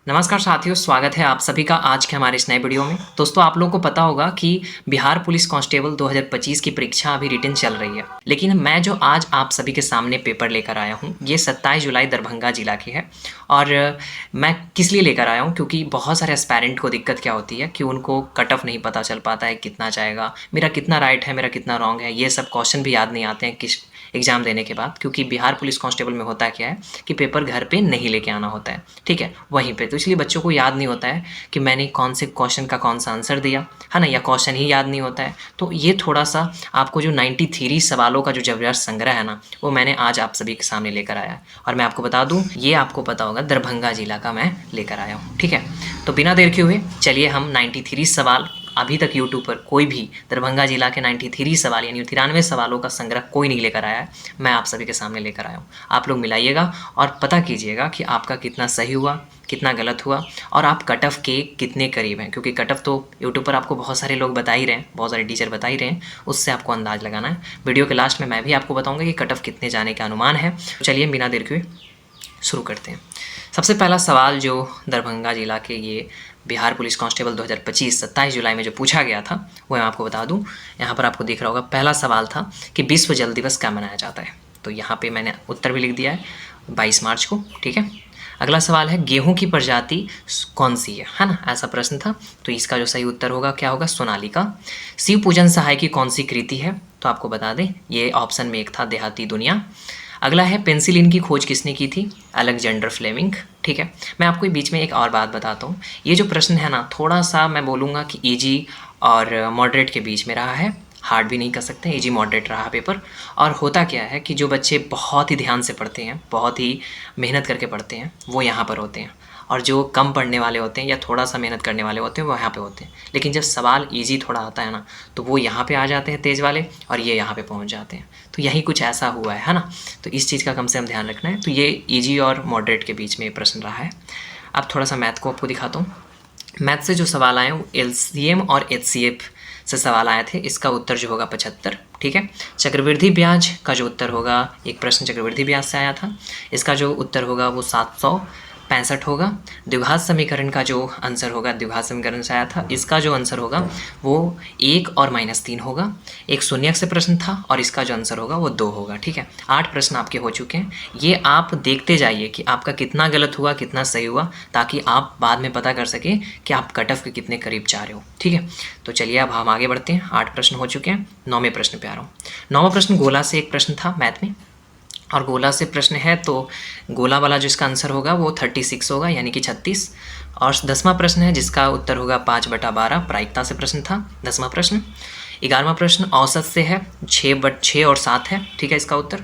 नमस्कार साथियों, स्वागत है आप सभी का आज के हमारे इस नए वीडियो में। दोस्तों, आप लोगों को पता होगा कि बिहार पुलिस कांस्टेबल 2025 की परीक्षा अभी रिटन चल रही है, लेकिन मैं जो आज आप सभी के सामने पेपर लेकर आया हूँ, ये 27 जुलाई दरभंगा जिला की है। और मैं किस लिए लेकर आया हूँ, क्योंकि बहुत सारे एस्पायरेंट को दिक्कत क्या होती है कि उनको कट ऑफ नहीं पता चल पाता है कितना जाएगा, मेरा कितना राइट है, मेरा कितना रॉन्ग है, ये सब क्वेश्चन भी याद नहीं आते हैं किस एग्ज़ाम देने के बाद। क्योंकि बिहार पुलिस कांस्टेबल में होता क्या है कि पेपर घर पे नहीं लेके आना होता है, ठीक है, वहीं पे। तो इसलिए बच्चों को याद नहीं होता है कि मैंने कौन से क्वेश्चन का कौन सा आंसर दिया है ना, या क्वेश्चन ही याद नहीं होता है। तो ये थोड़ा सा आपको जो 93 सवालों का जो ज़बरदस्त संग्रह है ना, वो मैंने आज आप सभी के सामने लेकर आया है। और मैं आपको बता दूँ, ये आपको पता होगा दरभंगा जिला का मैं लेकर आया हूँ, ठीक है। तो बिना देर के हुए चलिए हम 93 सवाल, अभी तक यूट्यूब पर कोई भी दरभंगा जिला के 93 सवाल यानी 93 सवालों का संग्रह कोई नहीं लेकर आया है, मैं आप सभी के सामने लेकर आया हूँ। आप लोग मिलाइएगा और पता कीजिएगा कि आपका कितना सही हुआ, कितना गलत हुआ, और आप कट ऑफ के कितने करीब हैं। क्योंकि कट ऑफ तो यूट्यूब पर आपको बहुत सारे लोग बता ही रहे हैं, बहुत सारे टीचर बता ही रहे हैं, उससे आपको अंदाज़ लगाना है। वीडियो के लास्ट में मैं भी आपको बताऊँगा कि कट ऑफ कितने जाने का अनुमान है। तो चलिए बिना देर के शुरू करते हैं। सबसे पहला सवाल जो दरभंगा जिला के ये बिहार पुलिस कांस्टेबल 2025 27 जुलाई में जो पूछा गया था, वो मैं आपको बता दूं। यहाँ पर आपको दिख रहा होगा, पहला सवाल था कि विश्व जल दिवस कब मनाया जाता है। तो यहाँ पे मैंने उत्तर भी लिख दिया है, 22 मार्च को, ठीक है। अगला सवाल है गेहूं की प्रजाति कौन सी है ना, ऐसा प्रश्न था। तो इसका जो सही उत्तर होगा क्या होगा, सोनालिका। शिव पूजन सहाय की कौन सी कृति है, तो आपको बता दें ये ऑप्शन में एक था देहाती दुनिया। अगला है पेंसिलिन की खोज किसने की थी, अलेक्जेंडर फ्लेमिंग, ठीक है। मैं आपको बीच में एक और बात बताता हूँ, ये जो प्रश्न है ना, थोड़ा सा मैं बोलूँगा कि इजी और मॉडरेट के बीच में रहा है, हार्ड भी नहीं कर सकते, इजी मॉडरेट रहा पेपर। और होता क्या है कि जो बच्चे बहुत ही ध्यान से पढ़ते हैं, बहुत ही मेहनत करके पढ़ते हैं, वो यहाँ पर होते हैं, और जो कम पढ़ने वाले होते हैं या थोड़ा सा मेहनत करने वाले होते हैं वो यहाँ पे होते हैं। लेकिन जब सवाल इजी थोड़ा आता है ना, तो वो यहाँ पे आ जाते हैं तेज़ वाले, और ये यहाँ पे पहुँच जाते हैं। तो यही कुछ ऐसा हुआ है ना, तो इस चीज़ का कम से कम ध्यान रखना है। तो ये इजी और मॉडरेट के बीच में प्रश्न रहा है। अब थोड़ा सा मैथ को आपको दिखाता हूँ। मैथ से जो सवाल आए वो एलसीएम और एचसीएफ से सवाल आए थे। इसका उत्तर जो होगा 75, ठीक है। चक्रवृद्धि ब्याज का जो उत्तर होगा, एक प्रश्न चक्रवृद्धि ब्याज से आया था, इसका जो उत्तर होगा वो 765 होगा। द्विघात समीकरण का जो आंसर होगा, द्विघात समीकरण से आया था, इसका जो आंसर होगा वो 1 और -3 होगा। एक शून्यक से प्रश्न था और इसका जो आंसर होगा वो 2 होगा, ठीक है। 8 प्रश्न आपके हो चुके हैं। ये आप देखते जाइए कि आपका कितना गलत हुआ, कितना सही हुआ, ताकि आप बाद में पता कर सकें कि आप कट ऑफ के कितने करीब जा रहे हो, ठीक है। तो चलिए अब हम आगे बढ़ते हैं। 8 प्रश्न हो चुके हैं, 9वें प्रश्न पे आ रहा हूँ। 9वां प्रश्न गोला से एक प्रश्न था मैथ में, और गोला से प्रश्न है तो गोला वाला जो इसका आंसर होगा वो 36 होगा, यानी कि 36। और 10वां प्रश्न है जिसका उत्तर होगा 5/12, प्रायिकता से प्रश्न था 10वां प्रश्न। 11वां प्रश्न औसत से है, 6 और 7 है, ठीक है इसका उत्तर।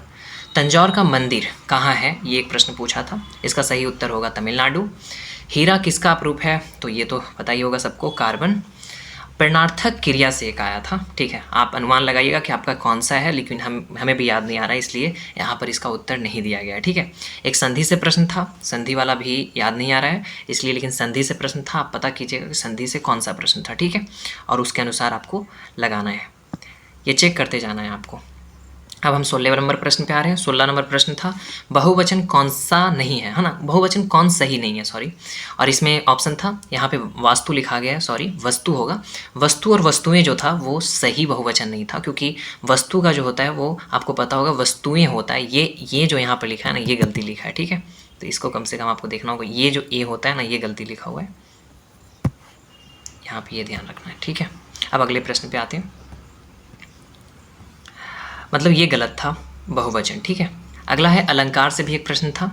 तंजौर का मंदिर कहाँ है, ये एक प्रश्न पूछा था, इसका सही उत्तर होगा तमिलनाडु। हीरा किसका अपरूप है, तो ये तो पता ही होगा सबको, कार्बन। प्रेरणार्थक क्रिया से एक आया था, ठीक है। आप अनुमान लगाइएगा कि आपका कौन सा है, लेकिन हमें भी याद नहीं आ रहा है, इसलिए यहाँ पर इसका उत्तर नहीं दिया गया है, ठीक है। एक संधि से प्रश्न था, संधि वाला भी याद नहीं आ रहा है इसलिए, लेकिन संधि से प्रश्न था, आप पता कीजिएगा कि संधि से कौन सा प्रश्न था, ठीक है, और उसके अनुसार आपको लगाना है, ये चेक करते जाना है आपको। अब हम 16 नंबर प्रश्न पे आ रहे हैं। 16 नंबर प्रश्न था बहुवचन कौन सा नहीं है ना, बहुवचन कौन सही नहीं है, सॉरी। और इसमें ऑप्शन था, यहाँ पे वास्तु लिखा गया है, सॉरी वस्तु होगा। वस्तु और वस्तुएं जो था वो सही बहुवचन नहीं था, क्योंकि वस्तु का जो होता है वो आपको पता होगा वस्तुएं होता है, ये जो यहाँ पर लिखा है ना, ये गलती लिखा है, ठीक है। तो इसको कम से कम आपको देखना होगा, ये जो ए होता है ना, ये गलती लिखा हुआ है, यहाँ पर ये ध्यान रखना है, ठीक है। अब अगले प्रश्न पे आते हैं। मतलब ये गलत था बहुवचन, ठीक है। अगला है अलंकार से भी एक प्रश्न था,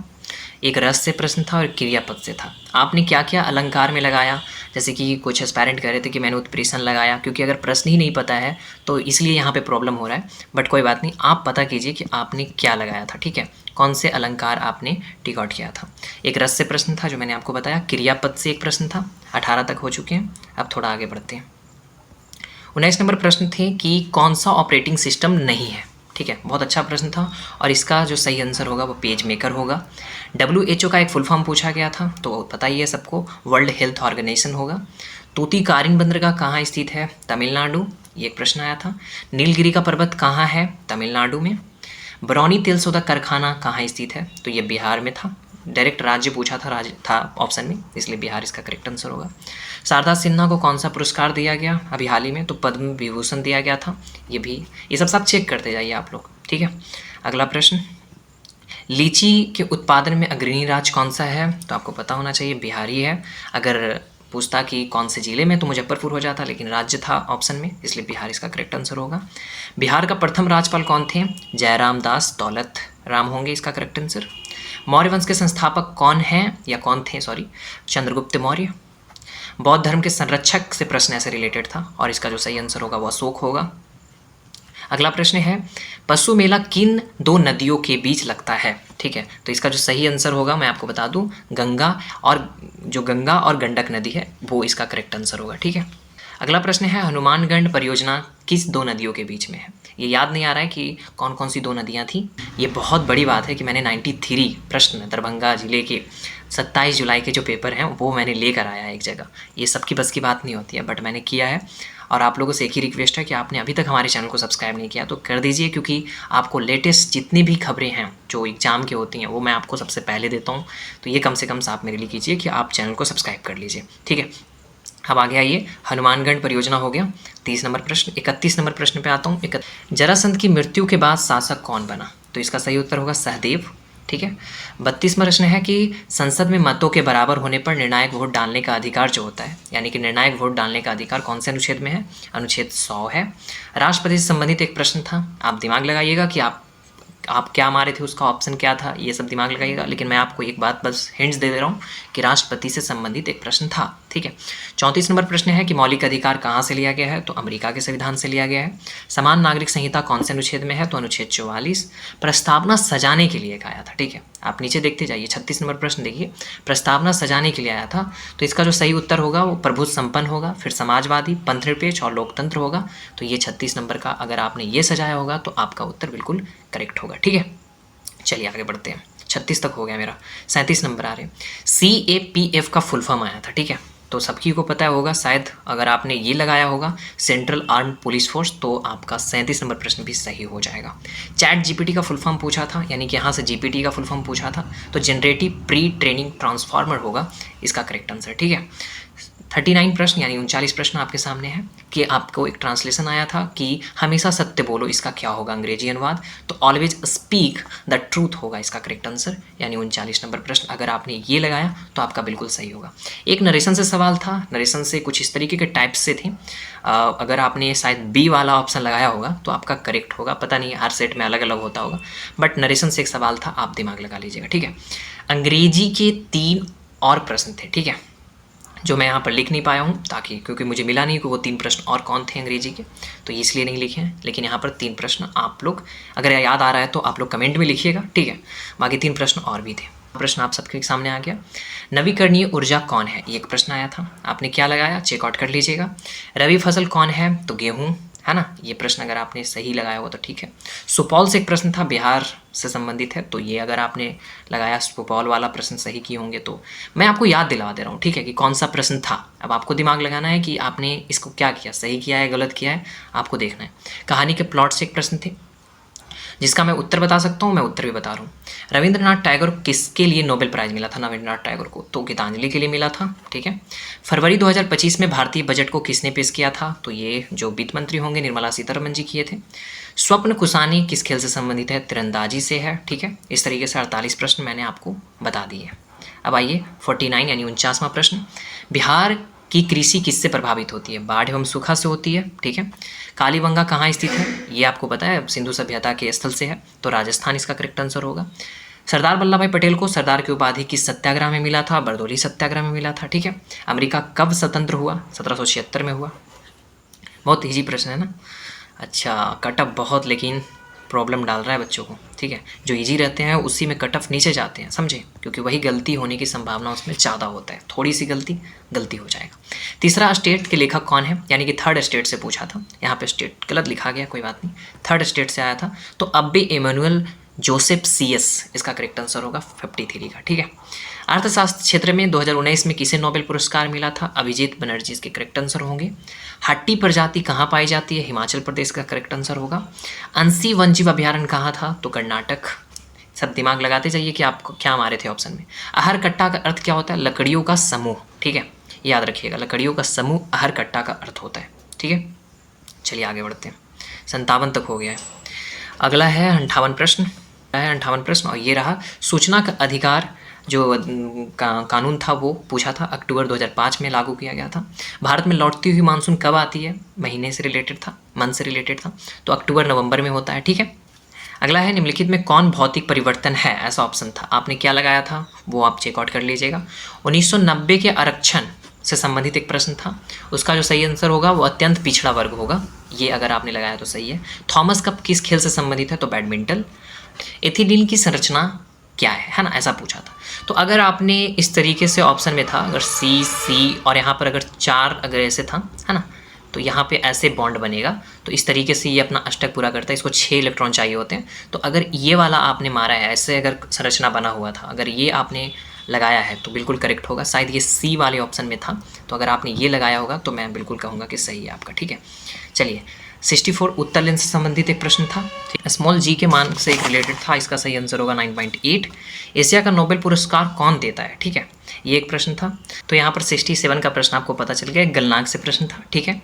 एक रस से प्रश्न था और क्रियापद से था। आपने क्या क्या अलंकार में लगाया, जैसे कि कुछ एस्पायरेंट कह रहे थे कि मैंने उत्प्रेषण लगाया, क्योंकि अगर प्रश्न ही नहीं पता है तो इसलिए यहाँ पे प्रॉब्लम हो रहा है। बट कोई बात नहीं, आप पता कीजिए कि आपने क्या लगाया था, ठीक है, कौन से अलंकार आपने टिक आउट किया था। एक रस से प्रश्न था जो मैंने आपको बताया, क्रियापद से एक प्रश्न था। 18 तक हो चुके हैं, अब थोड़ा आगे बढ़ते हैं। 19 नंबर प्रश्न थे कि कौन सा ऑपरेटिंग सिस्टम नहीं है, ठीक है, बहुत अच्छा प्रश्न था, और इसका जो सही आंसर होगा वो पेज मेकर होगा। WHO का एक फुल फॉर्म पूछा गया था, तो पता ही है सबको, वर्ल्ड हेल्थ ऑर्गेनाइजेशन होगा। तूतीकारिन बंदरगाह कहाँ स्थित है, तमिलनाडु, ये एक प्रश्न आया था। नीलगिरी का पर्वत कहाँ है, तमिलनाडु में। बरौनी तेल शोधक कारखाना कहाँ स्थित है, तो ये बिहार में था, डायरेक्ट राज्य पूछा था, राज्य था ऑप्शन में, इसलिए बिहार इसका करेक्ट आंसर होगा। शारदा सिन्हा को कौन सा पुरस्कार दिया गया अभी हाल ही में? तो पद्म विभूषण दिया गया था। ये सब चेक करते जाइए आप लोग, ठीक है। अगला प्रश्न, लीची के उत्पादन में अग्रणी राज्य कौन सा है? तो आपको पता होना चाहिए बिहार ही है। अगर पूछता कि कौन से जिले में तो मुजफ्फरपुर हो जाता, लेकिन राज्य था ऑप्शन में, इसलिए बिहार इसका करेक्ट आंसर होगा। बिहार का प्रथम राज्यपाल कौन थे? जयराम दास दौलत राम होंगे इसका करेक्ट आंसर। मौर्य वंश के संस्थापक कौन हैं या कौन थे, सॉरी, चंद्रगुप्त मौर्य। बौद्ध धर्म के संरक्षक से प्रश्न ऐसे रिलेटेड था और इसका जो सही आंसर होगा वो अशोक होगा। अगला प्रश्न है, पशु मेला किन दो नदियों के बीच लगता है? ठीक है, तो इसका जो सही आंसर होगा मैं आपको बता दूं, गंगा और गंडक नदी है वो इसका करेक्ट आंसर होगा, ठीक है। अगला प्रश्न है, हनुमानगढ़ परियोजना किस दो नदियों के बीच में है? ये याद नहीं आ रहा है कि कौन कौन सी दो नदियाँ थी। ये बहुत बड़ी बात है कि मैंने 93 प्रश्न दरभंगा जिले के 27 जुलाई के जो पेपर हैं वो मैंने लेकर आया है एक जगह। ये सबकी बस की बात नहीं होती है, बट मैंने किया है। और आप लोगों से एक ही रिक्वेस्ट है कि आपने अभी तक हमारे चैनल को सब्सक्राइब नहीं किया तो कर दीजिए, क्योंकि आपको लेटेस्ट जितनी भी खबरें हैं जो एग्जाम की होती हैं वो मैं आपको सबसे पहले देता हूँ। तो ये कम से कम आप मेरे लिए कीजिए कि आप चैनल को सब्सक्राइब कर लीजिए, ठीक है। अब आगे आइए, हनुमानगढ़ परियोजना हो गया 30 नंबर प्रश्न। 31 नंबर प्रश्न पे आता हूँ। जरासंध की मृत्यु के बाद शासक कौन बना? तो इसका सही उत्तर होगा सहदेव, ठीक है। 32वां प्रश्न है कि संसद में मतों के बराबर होने पर निर्णायक वोट डालने का अधिकार जो होता है, यानी कि निर्णायक वोट डालने का अधिकार कौन से अनुच्छेद में है? अनुच्छेद 100 है। राष्ट्रपति से संबंधित एक प्रश्न था, आप दिमाग लगाइएगा कि आप क्या मारे थे, उसका ऑप्शन क्या था, ये सब दिमाग लगाइएगा। लेकिन मैं आपको एक बात बस हिंट्स दे रहा हूँ कि राष्ट्रपति से संबंधित एक प्रश्न था, ठीक है। 34 नंबर प्रश्न है कि मौलिक अधिकार कहाँ से लिया गया है? तो अमेरिका के संविधान से लिया गया है। समान नागरिक संहिता कौन से अनुच्छेद में है? तो अनुच्छेद 44। प्रस्तावना सजाने के लिए आया था, ठीक है। आप नीचे देखते जाइए, 36 नंबर प्रश्न देखिए, प्रस्तावना सजाने के लिए आया था। तो इसका जो सही उत्तर होगा वो प्रभुत्व संपन्न होगा, फिर समाजवादी, पंथनिरपेक्ष और लोकतंत्र होगा। तो ये 36 नंबर का अगर आपने ये सजाया होगा तो आपका उत्तर बिल्कुल करेक्ट होगा, ठीक है। चलिए आगे बढ़ते हैं, 36 तक हो गया मेरा, 37 नंबर आ रहे। CAPF का फुल फॉर्म आया था, ठीक है। तो सबकी को पता होगा शायद, अगर आपने ये लगाया होगा सेंट्रल आर्म्ड पुलिस फोर्स, तो आपका 37 नंबर प्रश्न भी सही हो जाएगा। चैट GPT का फुल फॉर्म पूछा था, यानी कि यहाँ से GPT का फुल फॉर्म पूछा था, तो जनरेटिव प्री ट्रेनिंग ट्रांसफार्मर होगा इसका करेक्ट आंसर, ठीक है। 39 प्रश्न यानी 39 प्रश्न आपके सामने है कि आपको एक ट्रांसलेशन आया था कि हमेशा सत्य बोलो, इसका क्या होगा अंग्रेजी अनुवाद? तो ऑलवेज स्पीक द ट्रूथ होगा इसका करेक्ट आंसर, यानी 39 नंबर प्रश्न अगर आपने ये लगाया तो आपका बिल्कुल सही होगा। एक नरेशन से सवाल था, नरेशन से कुछ इस तरीके के टाइप्स से थे। अगर आपने शायद B वाला ऑप्शन लगाया होगा तो आपका करेक्ट होगा, पता नहीं हर सेट में अलग अलग होता होगा, बट नरेशन से एक सवाल था, आप दिमाग लगा लीजिएगा, ठीक है। अंग्रेजी के 3 और प्रश्न थे, ठीक है, जो मैं यहाँ पर लिख नहीं पाया हूँ ताकि, क्योंकि मुझे मिला नहीं कि वो 3 प्रश्न और कौन थे अंग्रेजी के, तो इसलिए नहीं लिखे हैं। लेकिन यहाँ पर 3 प्रश्न आप लोग अगर याद आ रहा है तो आप लोग कमेंट में लिखिएगा, ठीक है। बाकी 3 प्रश्न और भी थे। प्रश्न आप सबके सामने आ गया, नवीकरणीय ऊर्जा कौन है? ये एक प्रश्न आया था, आपने क्या लगाया चेकआउट कर लीजिएगा। रबी फसल कौन है? तो गेहूँ है ना, ये प्रश्न अगर आपने सही लगाया हो तो ठीक है। सुपौल से एक प्रश्न था, बिहार से संबंधित है, तो ये अगर आपने लगाया सुपौल वाला प्रश्न सही किए होंगे तो मैं आपको याद दिला दे रहा हूँ, ठीक है, कि कौन सा प्रश्न था। अब आपको दिमाग लगाना है कि आपने इसको क्या किया, सही किया है गलत किया है, आपको देखना है। कहानी के प्लॉट से एक प्रश्न थे जिसका मैं उत्तर बता सकता हूँ, मैं उत्तर भी बता रहा हूँ। रविंद्रनाथ टैगोर किसके लिए नोबेल प्राइज़ मिला था रविंद्रनाथ टैगोर को? तो गीतांजलि के लिए मिला था, ठीक है। फरवरी 2025 में भारतीय बजट को किसने पेश किया था? तो ये जो वित्त मंत्री होंगे निर्मला सीतारमण जी किए थे। स्वप्न कुसानी किस खेल से संबंधित है? तीरंदाजी से है, ठीक है। इस तरीके से 48 प्रश्न मैंने आपको बता दिए। अब आइए 49 यानी 49वां प्रश्न, बिहार की कृषि किससे प्रभावित होती है? बाढ़ एवं सूखा से होती है, ठीक है। कालीबंगा कहाँ स्थित है? ये आपको पता है, सिंधु सभ्यता के स्थल से है, तो राजस्थान इसका करेक्ट आंसर होगा। सरदार वल्लभ भाई पटेल को सरदार की उपाधि किस सत्याग्रह में मिला था? बरदौली सत्याग्रह में मिला था, ठीक है। अमेरिका कब स्वतंत्र हुआ? 1776 में हुआ। बहुत ईजी प्रश्न है ना। अच्छा, कटअप बहुत लेकिन प्रॉब्लम डाल रहा है बच्चों को, ठीक है। जो इजी रहते हैं उसी में कट ऑफ नीचे जाते हैं, समझे, क्योंकि वही गलती होने की संभावना उसमें ज़्यादा होता है, थोड़ी सी गलती हो जाएगा। तीसरा, स्टेट के लेखक कौन है? यानी कि थर्ड स्टेट से पूछा था, यहाँ पे स्टेट गलत लिखा गया, कोई बात नहीं, थर्ड स्टेट से आया था, तो अब्बे इमैनुअल जोसेफ CS इसका करेक्ट आंसर होगा 53 का, ठीक है। अर्थशास्त्र क्षेत्र में 2019 में किसे नोबेल पुरस्कार मिला था? अभिजीत बनर्जी इसके करेक्ट आंसर होंगे। हट्टी प्रजाति कहाँ पाई जाती है? हिमाचल प्रदेश का करेक्ट आंसर होगा। अंसी वन्यजीव अभ्यारण्य कहाँ था? तो कर्नाटक। सब दिमाग लगाते जाइए कि आपको क्या मारे थे ऑप्शन में। अहर कट्टा का अर्थ क्या होता है? लकड़ियों का समूह, ठीक है, याद रखिएगा, लकड़ियों का समूह अहर कट्टा का अर्थ होता है, ठीक है। चलिए आगे बढ़ते हैं, 57 तक हो गया है। अगला है 58 प्रश्न, और ये रहा सूचना का अधिकार जो कानून था वो पूछा था, अक्टूबर 2005 में लागू किया गया था। भारत में लौटती हुई मानसून कब आती है? महीने से रिलेटेड था, मंथ से रिलेटेड था, तो अक्टूबर नवंबर में होता है, ठीक है। अगला है निम्नलिखित में कौन भौतिक परिवर्तन है? ऐसा ऑप्शन था, आपने क्या लगाया था वो आप चेकआउट कर लीजिएगा। 1990 के आरक्षण से संबंधित एक प्रश्न था, उसका जो सही आंसर होगा वो अत्यंत पिछड़ा वर्ग होगा, ये अगर आपने लगाया तो सही है। थॉमस कप किस खेल से संबंधित है? तो बैडमिंटन। एथिलीन की संरचना क्या है ना, ऐसा पूछा था। तो अगर आपने इस तरीके से ऑप्शन में था, अगर सी और यहाँ पर अगर 4 अगर ऐसे था, है ना, तो यहाँ पे ऐसे बॉन्ड बनेगा, तो इस तरीके से ये अपना अष्टक पूरा करता है, इसको 6 इलेक्ट्रॉन चाहिए होते हैं। तो अगर ये वाला आपने मारा है, ऐसे अगर संरचना बना हुआ था, अगर ये आपने लगाया है तो बिल्कुल करेक्ट होगा। शायद ये सी वाले ऑप्शन में था, तो अगर आपने ये लगाया होगा तो मैं बिल्कुल कहूँगा कि सही है आपका, ठीक है। चलिए 64 उत्तर लेंस से संबंधित एक प्रश्न था, स्मॉल जी के मान से एक रिलेटेड था, इसका सही आंसर होगा 9.8। एशिया का नोबेल पुरस्कार कौन देता है? ठीक है, ये एक प्रश्न था। तो यहाँ पर 67 का प्रश्न आपको पता चल गया, गलनाग से प्रश्न था, ठीक है।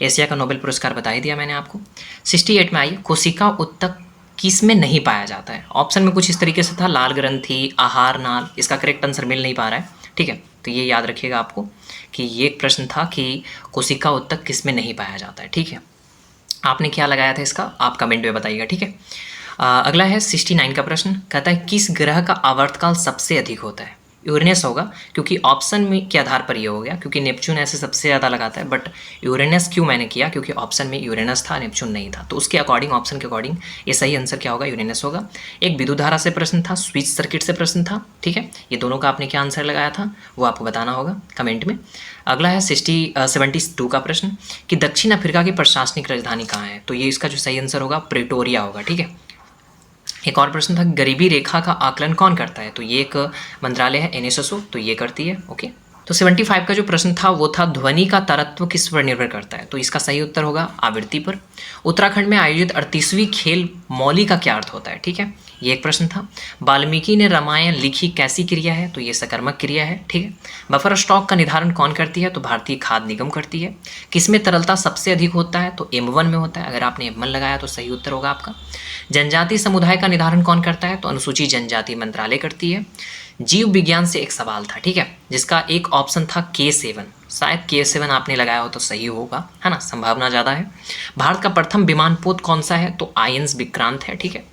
एशिया का नोबेल पुरस्कार बता ही दिया मैंने आपको। 68 में आइए, कोशिका ऊतक किस में नहीं पाया जाता है? ऑप्शन में कुछ इस तरीके से था, लाल ग्रंथि, आहार नाल, इसका करेक्ट आंसर मिल नहीं पा रहा है, ठीक है। तो ये याद रखिएगा आपको कि ये एक प्रश्न था कि कोशिका ऊतक किस में नहीं पाया जाता है, ठीक है। आपने क्या लगाया था इसका, आप कमेंट में बताइएगा, ठीक है। अगला है 69 का प्रश्न, कहता है किस ग्रह का आवर्तकाल सबसे अधिक होता है? यूरेनस होगा, क्योंकि ऑप्शन में के आधार पर ये हो गया, क्योंकि नेपच्यून ऐसे सबसे ज़्यादा लगाता है, बट यूरेनस क्यों मैंने किया, क्योंकि ऑप्शन में यूरेनस था, नेपच्यून नहीं था, तो उसके अकॉर्डिंग, ऑप्शन के अकॉर्डिंग ये सही आंसर क्या होगा? यूरेनस होगा। एक विद्युत धारा से प्रश्न था, स्विच सर्किट से प्रश्न था, ठीक है। ये दोनों का आपने क्या आंसर लगाया था वो आपको बताना होगा कमेंट में। अगला है 72 का प्रश्न कि दक्षिण अफ्रीका की प्रशासनिक राजधानी कहाँ है? तो ये इसका जो सही आंसर होगा प्रेटोरिया होगा, ठीक है। एक और प्रश्न था, गरीबी रेखा का आकलन कौन करता है? तो ये एक मंत्रालय है, एनएसएसओ, तो ये करती है, ओके। तो 75 का जो प्रश्न था वो था ध्वनि का तारतम्य किस पर निर्भर करता है? तो इसका सही उत्तर होगा आवृत्ति पर। उत्तराखंड में आयोजित 38वीं खेल मौली का क्या अर्थ होता है? ठीक है, ये एक प्रश्न था। वाल्मीकि ने रामायण लिखी कैसी क्रिया है? तो ये सकर्मक क्रिया है, ठीक है। बफर स्टॉक का निर्धारण कौन करती है? तो भारतीय खाद्य निगम करती है। किसमें तरलता सबसे अधिक होता है? तो M1 में होता है। अगर आपने M1 लगाया तो सही उत्तर होगा आपका। जनजाति समुदाय का निर्धारण कौन करता है? तो अनुसूचित जनजाति मंत्रालय करती है। जीव विज्ञान से एक सवाल था, ठीक है, जिसका एक ऑप्शन था K7, शायद K7 आपने लगाया हो तो सही होगा, है ना, संभावना ज़्यादा है। भारत का प्रथम विमानपोत कौन सा है? तो INS विक्रांत है, ठीक है।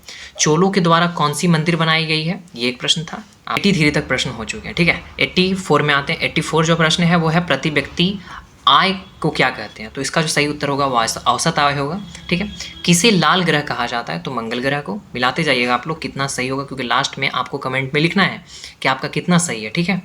चोलों के द्वारा कौन सी मंदिर बनाई गई है? ये एक प्रश्न था। 83 तक प्रश्न हो चुके हैं, ठीक है। 84 में आते हैं। 84 जो प्रश्न है वो है प्रति व्यक्ति आय को क्या कहते हैं? तो इसका जो सही उत्तर होगा वो औसत आय होगा, ठीक है। किसे लाल ग्रह कहा जाता है? तो मंगल ग्रह को। मिलाते जाइएगा आप लोग कितना सही होगा, क्योंकि लास्ट में आपको कमेंट में लिखना है कि आपका कितना सही है, ठीक है।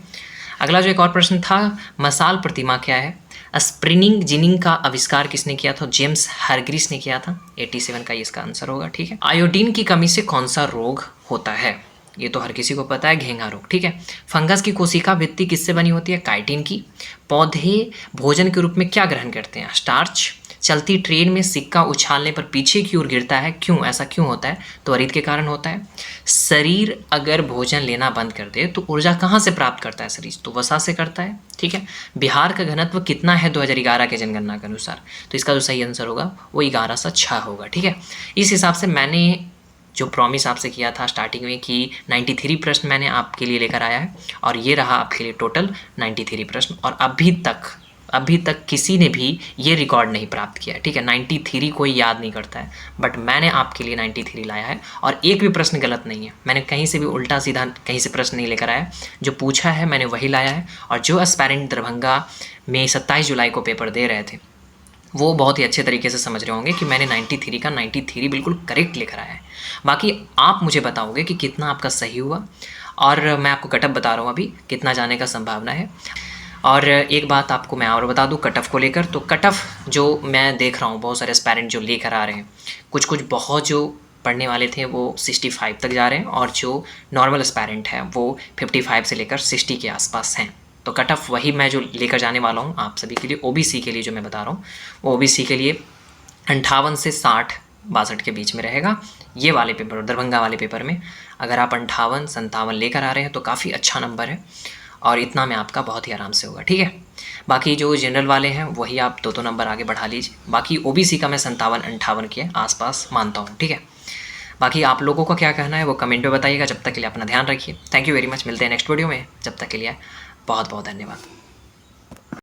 अगला जो एक और प्रश्न था, मसाल प्रतिमा क्या है? स्प्रिनिंग जिनिंग का आविष्कार किसने किया था? जेम्स हरग्रीस ने किया था। 87 का इसका आंसर होगा, ठीक है। आयोडीन की कमी से कौन सा रोग होता है? ये तो हर किसी को पता है, घेंघा रोग, ठीक है। फंगस की कोशिका भित्ति किससे बनी होती है? काइटिन की। पौधे भोजन के रूप में क्या ग्रहण करते हैं? स्टार्च। चलती ट्रेन में सिक्का उछालने पर पीछे की ओर गिरता है, क्यों? ऐसा क्यों होता है? त्वरित के कारण होता है। शरीर अगर भोजन लेना बंद कर दे तो ऊर्जा कहाँ से प्राप्त करता है शरीर? तो वसा से करता है, ठीक है। बिहार का घनत्व कितना है 2011 के जनगणना के अनुसार? तो इसका जो सही आंसर होगा वो 1106 होगा, ठीक है। इस हिसाब से मैंने जो प्रॉमिस आपसे किया था स्टार्टिंग में कि 93 प्रश्न मैंने आपके लिए लेकर आया है, और ये रहा आपके लिए टोटल 93 प्रश्न। और अभी तक किसी ने भी ये रिकॉर्ड नहीं प्राप्त किया है, ठीक है। 93 कोई याद नहीं करता है, बट मैंने आपके लिए 93 लाया है, और एक भी प्रश्न गलत नहीं है। मैंने कहीं से भी उल्टा सीधा कहीं से प्रश्न नहीं लेकर आया, जो पूछा है मैंने वही लाया है। और जो एस्पायरेंट दरभंगा में 27 जुलाई को पेपर दे रहे थे वो बहुत ही अच्छे तरीके से समझ रहे होंगे कि मैंने 93 का 93 बिल्कुल करेक्ट लेकर आया है। बाकी आप मुझे बताओगे कि कितना आपका सही हुआ, और मैं आपको कट ऑफ बता रहा हूँ अभी कितना जाने का संभावना है। और एक बात आपको मैं और बता दूँ कट ऑफ को लेकर, तो कट ऑफ जो मैं देख रहा हूँ बहुत सारे एस्पायरेंट जो लेकर आ रहे हैं, कुछ बहुत जो पढ़ने वाले थे वो 65 तक जा रहे हैं, और जो नॉर्मल एस्पायरेंट है वो 55 से लेकर 60 के आसपास हैं। तो कट ऑफ वही मैं जो लेकर जाने वाला हूँ आप सभी के लिए। ओबीसी के लिए जो मैं बता रहा हूँ वो ओबीसी के लिए 58 से 60 62 के बीच में रहेगा। ये वाले पेपर, दरभंगा वाले पेपर में अगर आप 58-57 लेकर आ रहे हैं तो काफ़ी अच्छा नंबर है, और इतना में आपका बहुत ही आराम से होगा, ठीक है। बाकी जो जनरल वाले हैं वही आप 2-2 नंबर आगे बढ़ा लीजिए। बाकी ओबीसी का मैं 57-58 के आसपास मानता हूँ, ठीक है। बाकी आप लोगों का क्या कहना है वो कमेंट में बताइएगा। जब तक के लिए अपना ध्यान रखिए। Thank you very much. मिलते हैं नेक्स्ट वीडियो में। जब तक के लिए बहुत बहुत धन्यवाद।